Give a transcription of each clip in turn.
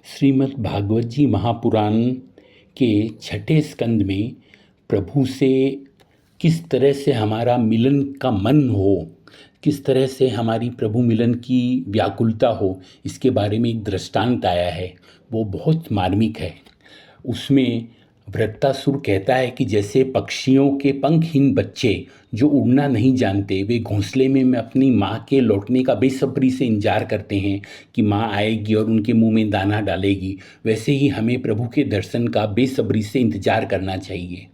श्रीमद् भागवत जी महापुराण के छठे स्कंद में प्रभु से किस तरह से हमारा मिलन का मन हो, किस तरह से हमारी प्रभु मिलन की व्याकुलता हो, इसके बारे में एक दृष्टांत आया है। वो बहुत मार्मिक है। उसमें वृत्तासुर कहता है कि जैसे पक्षियों के पंखहीन बच्चे जो उड़ना नहीं जानते, वे घोंसले में अपनी माँ के लौटने का बेसब्री से इंतजार करते हैं कि माँ आएगी और उनके मुंह में दाना डालेगी, वैसे ही हमें प्रभु के दर्शन का बेसब्री से इंतजार करना चाहिए।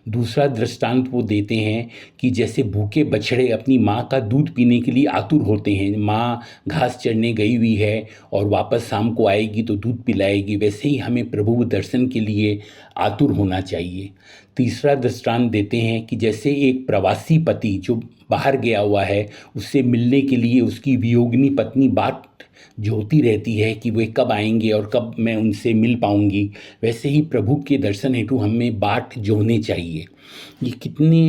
दूसरा दृष्टांत वो देते हैं कि जैसे भूखे बछड़े अपनी माँ का दूध पीने के लिए आतुर होते हैं, माँ घास चरने गई हुई है और वापस शाम को आएगी तो दूध पिलाएगी, वैसे ही हमें प्रभु दर्शन के लिए आतुर होना चाहिए। तीसरा दृष्टांत देते हैं कि जैसे एक प्रवासी पति जो बाहर गया हुआ है, उससे मिलने के लिए उसकी वियोगिनी पत्नी बाट जोहती रहती है कि वे कब आएंगे और कब मैं उनसे मिल पाऊंगी, वैसे ही प्रभु के दर्शन हेतु हमें बाट जोहने चाहिए। ये कितने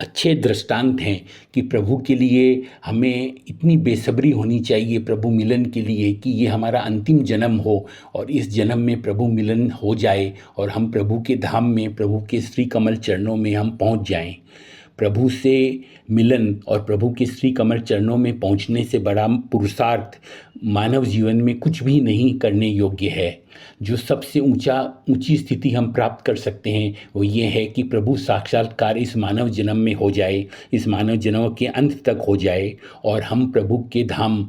अच्छे दृष्टांत हैं कि प्रभु के लिए हमें इतनी बेसब्री होनी चाहिए प्रभु मिलन के लिए कि ये हमारा अंतिम जन्म हो और इस जन्म में प्रभु मिलन हो जाए और हम प्रभु के धाम में, प्रभु के श्री कमल चरणों में हम पहुंच जाएं। प्रभु से मिलन और प्रभु के श्री कमल चरणों में पहुंचने से बड़ा पुरुषार्थ मानव जीवन में कुछ भी नहीं करने योग्य है। जो सबसे ऊंची स्थिति हम प्राप्त कर सकते हैं वो ये है कि प्रभु साक्षात्कार इस मानव जन्म में हो जाए, इस मानव जन्म के अंत तक हो जाए और हम प्रभु के धाम,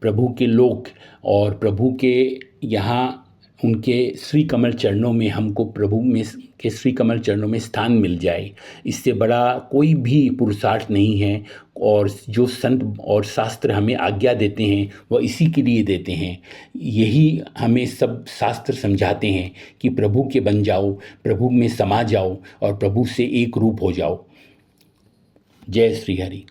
प्रभु के लोक और प्रभु के यहाँ उनके श्री कमल चरणों में हमको प्रभु में के श्री कमल चरणों में स्थान मिल जाए। इससे बड़ा कोई भी पुरुषार्थ नहीं है और जो संत और शास्त्र हमें आज्ञा देते हैं वह इसी के लिए देते हैं। यही हमें सब शास्त्र समझाते हैं कि प्रभु के बन जाओ, प्रभु में समा जाओ और प्रभु से एक रूप हो जाओ। जय श्री हरि।